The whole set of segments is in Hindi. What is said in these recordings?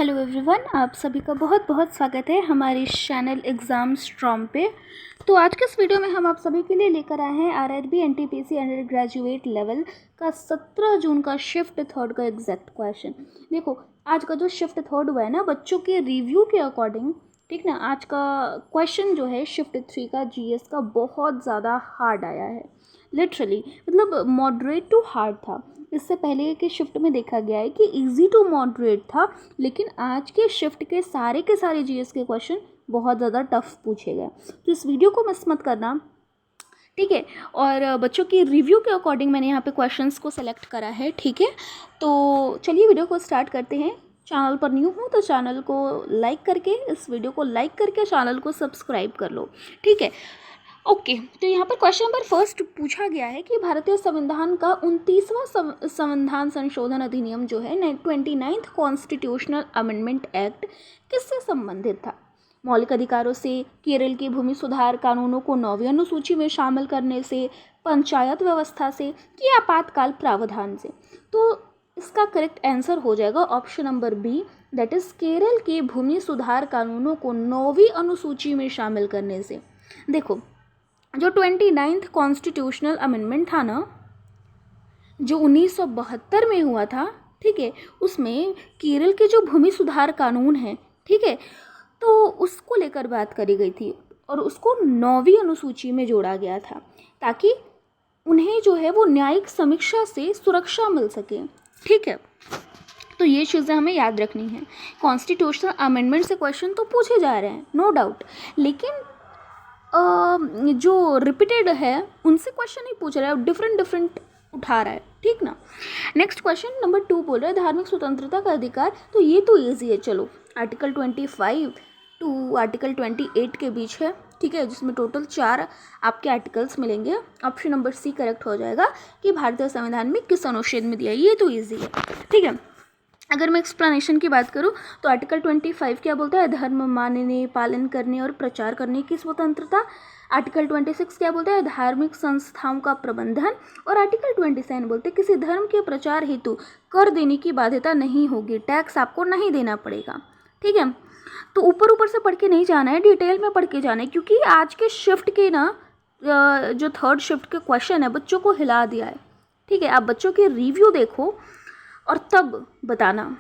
हेलो एवरीवन, आप सभी का बहुत बहुत स्वागत है हमारे चैनल एग्ज़ाम स्ट्रॉम पे। तो आज के इस वीडियो में हम आप सभी के लिए लेकर आए हैं RRB NTPC under graduate level का 17 जून का शिफ्ट थर्ड का एग्जैक्ट क्वेश्चन। देखो, आज का जो शिफ्ट थर्ड हुआ है ना, बच्चों के रिव्यू के अकॉर्डिंग, ठीक ना, आज का क्वेश्चन जो है शिफ्ट 3 का जीएस का बहुत ज़्यादा हार्ड आया है। लिटरली मतलब मॉडरेट टू हार्ड था। इससे पहले के शिफ्ट में देखा गया है कि इजी टू मॉडरेट था, लेकिन आज के शिफ्ट के सारे जीएस के क्वेश्चन बहुत ज़्यादा टफ पूछे गए। तो इस वीडियो को मिस मत करना, ठीक है। और बच्चों की रिव्यू के अकॉर्डिंग मैंने यहाँ पे क्वेश्चंस को सेलेक्ट करा है, ठीक है। तो चलिए वीडियो को स्टार्ट करते हैं। चैनल पर न्यू हो तो चैनल को लाइक करके, इस वीडियो को लाइक करके चैनल को सब्सक्राइब कर लो, ठीक है। ओके, तो यहाँ पर क्वेश्चन नंबर फर्स्ट पूछा गया है कि भारतीय संविधान का 29वां संविधान संशोधन अधिनियम जो है 29th कॉन्स्टिट्यूशनल अमेंडमेंट एक्ट किससे संबंधित था? मौलिक अधिकारों से, केरल के भूमि सुधार कानूनों को 9वीं अनुसूची में शामिल करने से, पंचायत व्यवस्था से, कि आपातकाल प्रावधान से? तो इसका करेक्ट आंसर हो जाएगा option number B, that is Kerala के भूमि सुधार कानूनों को 9वीं अनुसूची में शामिल करने से। देखो, जो 29th कॉन्स्टिट्यूशनल अमेंडमेंट था ना, जो 1972 में हुआ था, ठीक है, उसमें केरल के जो भूमि सुधार कानून है, ठीक है, तो उसको लेकर बात करी गई थी और उसको 9वीं अनुसूची में जोड़ा गया था ताकि उन्हें जो है वो न्यायिक समीक्षा से सुरक्षा मिल सके, ठीक है। तो ये चीज़ें हमें याद रखनी है। कॉन्स्टिट्यूशनल अमेंडमेंट से क्वेश्चन तो पूछे जा रहे हैं, नो डाउट, लेकिन जो रिपीटेड है उनसे क्वेश्चन नहीं पूछ रहा है, डिफरेंट उठा रहा है, ठीक ना। नेक्स्ट क्वेश्चन नंबर 2 बोल रहा है धार्मिक स्वतंत्रता का अधिकार। तो ये तो ईजी है, चलो, आर्टिकल 25 टू आर्टिकल 28 के बीच है, ठीक है, जिसमें टोटल 4 आपके आर्टिकल्स मिलेंगे। ऑप्शन नंबर सी करेक्ट हो जाएगा कि भारतीय संविधान में किस अनुच्छेद में दिया है, ये तो ईजी है, ठीक है। अगर मैं एक्सप्लेनेशन की बात करूं तो आर्टिकल 25 क्या बोलता है? धर्म मानने, पालन करने और प्रचार करने की स्वतंत्रता। आर्टिकल 26 क्या बोलता है? धार्मिक संस्थाओं का प्रबंधन। और आर्टिकल 27 बोलते हैं किसी धर्म के प्रचार हेतु कर देने की बाध्यता नहीं होगी, टैक्स आपको नहीं देना पड़ेगा, ठीक है। तो ऊपर से पढ़ के नहीं जाना है, डिटेल में पढ़ के जाना है, क्योंकि आज के शिफ्ट के ना जो थर्ड शिफ्ट के क्वेश्चन है बच्चों को हिला दिया है, ठीक है। आप बच्चों के रिव्यू देखो और तब बताना।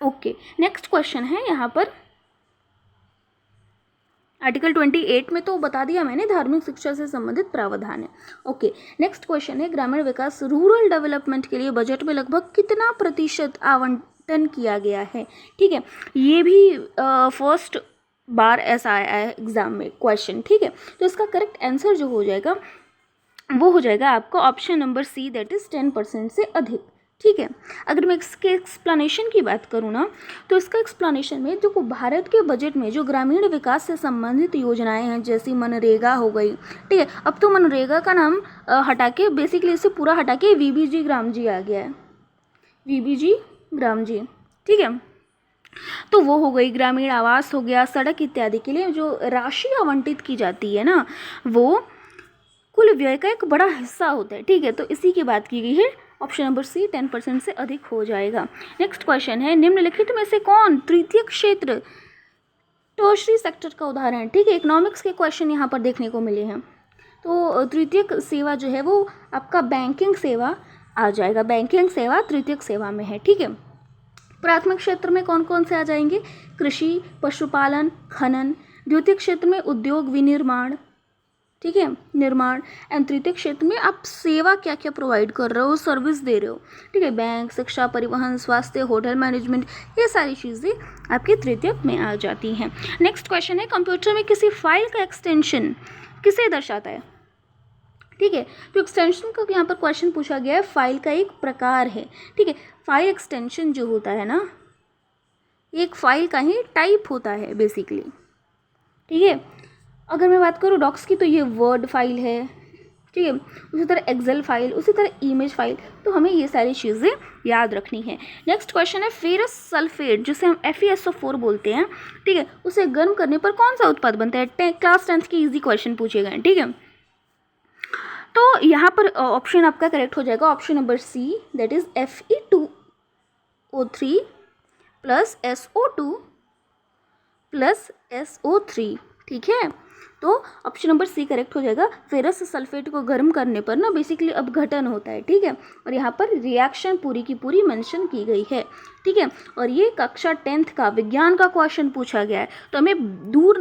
ओके, नेक्स्ट क्वेश्चन है यहाँ पर आर्टिकल 28 में तो बता दिया मैंने, धार्मिक शिक्षा से संबंधित प्रावधान है। ओके, नेक्स्ट क्वेश्चन है ग्रामीण विकास रूरल डेवलपमेंट के लिए बजट में लगभग कितना प्रतिशत आवंटन किया गया है, ठीक है। ये भी फर्स्ट बार ऐसा आया है एग्जाम में क्वेश्चन, ठीक है। तो इसका करेक्ट आंसर जो हो जाएगा वो हो जाएगा आपका option number C, that is 10% से अधिक, ठीक है। अगर मैं इसके एक्सप्लेनेशन की बात करूँ ना, तो इसका एक्सप्लेनेशन में जो भारत के बजट में जो ग्रामीण विकास से संबंधित योजनाएं हैं, जैसी मनरेगा हो गई, ठीक है। अब तो मनरेगा का नाम हटा के, बेसिकली इसे पूरा हटा के वीबीजी ग्राम जी आ गया है, वीबीजी ग्राम जी, ठीक है। तो वो हो गई, ग्रामीण आवास हो गया, सड़क इत्यादि के लिए जो राशि आवंटित की जाती है ना, वो कुल व्यय का एक बड़ा हिस्सा होता है, ठीक है। तो इसी की बात की गई है, ऑप्शन नंबर सी 10% से अधिक हो जाएगा। नेक्स्ट क्वेश्चन है निम्नलिखित में से कौन तृतीय क्षेत्र टर्शरी सेक्टर का उदाहरण है, ठीक है। इकोनॉमिक्स के क्वेश्चन यहाँ पर देखने को मिले हैं। तो तृतीयक सेवा जो है वो आपका बैंकिंग सेवा आ जाएगा, बैंकिंग सेवा तृतीयक सेवा में है, ठीक है। प्राथमिक क्षेत्र में कौन कौन से आ जाएंगे? कृषि, पशुपालन, खनन। द्वितीयक क्षेत्र में उद्योग विनिर्माण, ठीक है, निर्माण। एंड तृतीय क्षेत्र में आप सेवा क्या क्या प्रोवाइड कर रहे हो, सर्विस दे रहे हो, ठीक है, बैंक, शिक्षा, परिवहन, स्वास्थ्य, होटल मैनेजमेंट, ये सारी चीज़ें आपके तृतीय में आ जाती हैं। नेक्स्ट क्वेश्चन है कंप्यूटर में किसी फाइल का एक्सटेंशन किसे दर्शाता है, ठीक है। तो एक्सटेंशन का यहाँ पर क्वेश्चन पूछा गया है, फाइल का एक प्रकार है, ठीक है। फाइल एक्सटेंशन जो होता है ना, एक फाइल का ही टाइप होता है बेसिकली, ठीक है। अगर मैं बात करूँ डॉक्स की, तो ये वर्ड फाइल है, ठीक है। उसी तरह एक्सेल फाइल, उसी तरह इमेज फाइल। तो हमें ये सारी चीज़ें याद रखनी है। नेक्स्ट क्वेश्चन है फेरस सल्फेट, जिसे हम FeSO4 बोलते हैं, ठीक है, उसे गर्म करने पर कौन सा उत्पाद बनता है? क्लास 10th के इजी क्वेश्चन पूछे गए, ठीक है। तो यहाँ पर ऑप्शन आपका करेक्ट हो जाएगा option number C, that is Fe2O3 plus SO2 plus SO3, ठीक है। तो ऑप्शन नंबर सी करेक्ट हो जाएगा। फेरस सल्फेट को गर्म करने पर ना बेसिकली अपघटन होता है, ठीक है। और यहाँ पर रिएक्शन पूरी की पूरी मेंशन की गई है, ठीक है। और ये कक्षा 10th का विज्ञान का क्वेश्चन पूछा गया है, तो हमें दूर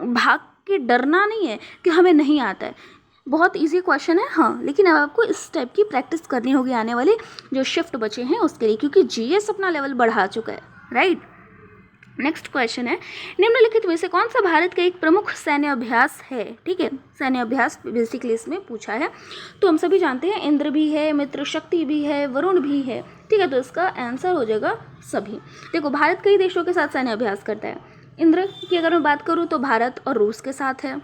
भाग के डरना नहीं है कि हमें नहीं आता है। बहुत इजी क्वेश्चन है, हाँ, लेकिन अब आपको इस टाइप की प्रैक्टिस करनी होगी आने वाले जो शिफ्ट बचे हैं उसके लिए, क्योंकि GS अपना लेवल बढ़ा चुका है, राइट। नेक्स्ट क्वेश्चन है, निम्नलिखित में से कौन सा भारत का एक प्रमुख सैन्य अभ्यास है, ठीक है। सैन्य अभ्यास बेसिकली इसमें पूछा है, तो हम सभी जानते हैं इंद्र भी है, मित्र शक्ति भी है, वरुण भी है, ठीक है। तो इसका आंसर हो जाएगा सभी। देखो, भारत कई देशों के साथ सैन्य अभ्यास करता है। इंद्र की अगर मैं बात करूँ तो भारत और रूस के साथ है,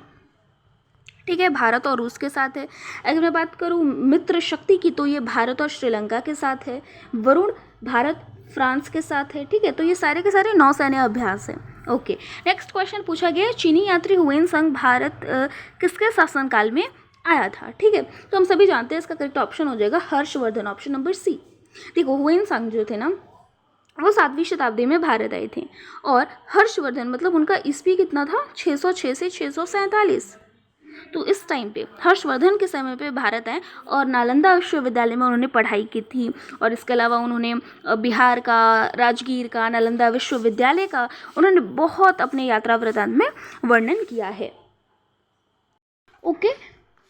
ठीक है, भारत और रूस के साथ है। अगर मैं बात करूँ मित्र शक्ति की तो ये भारत और श्रीलंका के साथ है। वरुण भारत फ्रांस के साथ है, ठीक है। तो ये सारे के सारे नौसैन्य अभ्यास है, ओके। नेक्स्ट क्वेश्चन पूछा गया है, चीनी यात्री हुएनसांग भारत किसके शासनकाल में आया था, ठीक है। तो हम सभी जानते हैं इसका करेक्ट ऑप्शन हो जाएगा हर्षवर्धन, ऑप्शन नंबर सी। देखो, हुएनसांग जो थे ना वो 7वीं शताब्दी में भारत आए थे, और हर्षवर्धन मतलब उनका ईस्वी कितना था, 606 से 647। तो इस टाइम पे हर्षवर्धन के समय पे भारत आए और नालंदा विश्वविद्यालय में उन्होंने पढ़ाई की थी। और इसके अलावा उन्होंने बिहार का, राजगीर का, नालंदा विश्वविद्यालय का उन्होंने बहुत अपने यात्रा वृत्तांत में वर्णन किया है, ओके।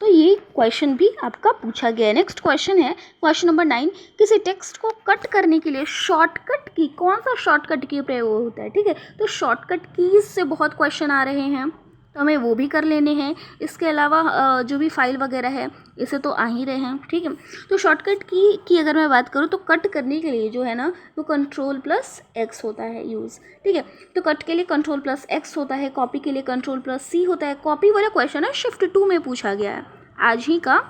तो ये क्वेश्चन भी आपका पूछा गया है। नेक्स्ट क्वेश्चन है क्वेश्चन नंबर 9, किसी टेक्स्ट को कट करने के लिए शॉर्टकट की, कौन सा शॉर्टकट की प्रयोग होता है, ठीक है। तो शॉर्टकट कीज से बहुत क्वेश्चन आ रहे हैं, तो हमें वो भी कर लेने हैं। इसके अलावा जो भी फाइल वगैरह है इसे तो आ ही रहे हैं, ठीक है। तो शॉर्टकट की अगर मैं बात करूँ तो कट करने के लिए जो है ना वो Ctrl+X होता है यूज़, ठीक है। तो कट के लिए Ctrl+X होता है, कॉपी के लिए Ctrl+C होता है। कॉपी वाला क्वेश्चन है शिफ्ट 2 में पूछा गया है, आज ही का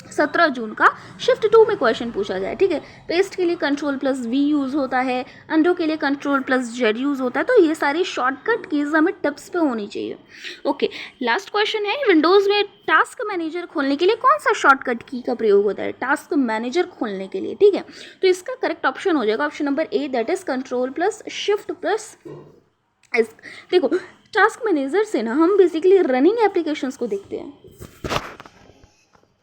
17 जून का शिफ्ट 2 में क्वेश्चन पूछा गया है, ठीक है। पेस्ट के लिए Ctrl+V यूज़ होता है, अंडो के लिए Ctrl+Z यूज़ होता है। तो ये सारी शॉर्टकट कीज हमें टिप्स पे होनी चाहिए, ओके। लास्ट क्वेश्चन है, विंडोज़ में टास्क मैनेजर खोलने के लिए कौन सा शॉर्टकट की का प्रयोग होता है, टास्क मैनेजर खोलने के लिए, ठीक है। तो इसका करेक्ट ऑप्शन हो जाएगा option number A, that is Ctrl+Shift+S। देखो, टास्क मैनेजर से ना हम बेसिकली रनिंग एप्लीकेशंस को देखते हैं,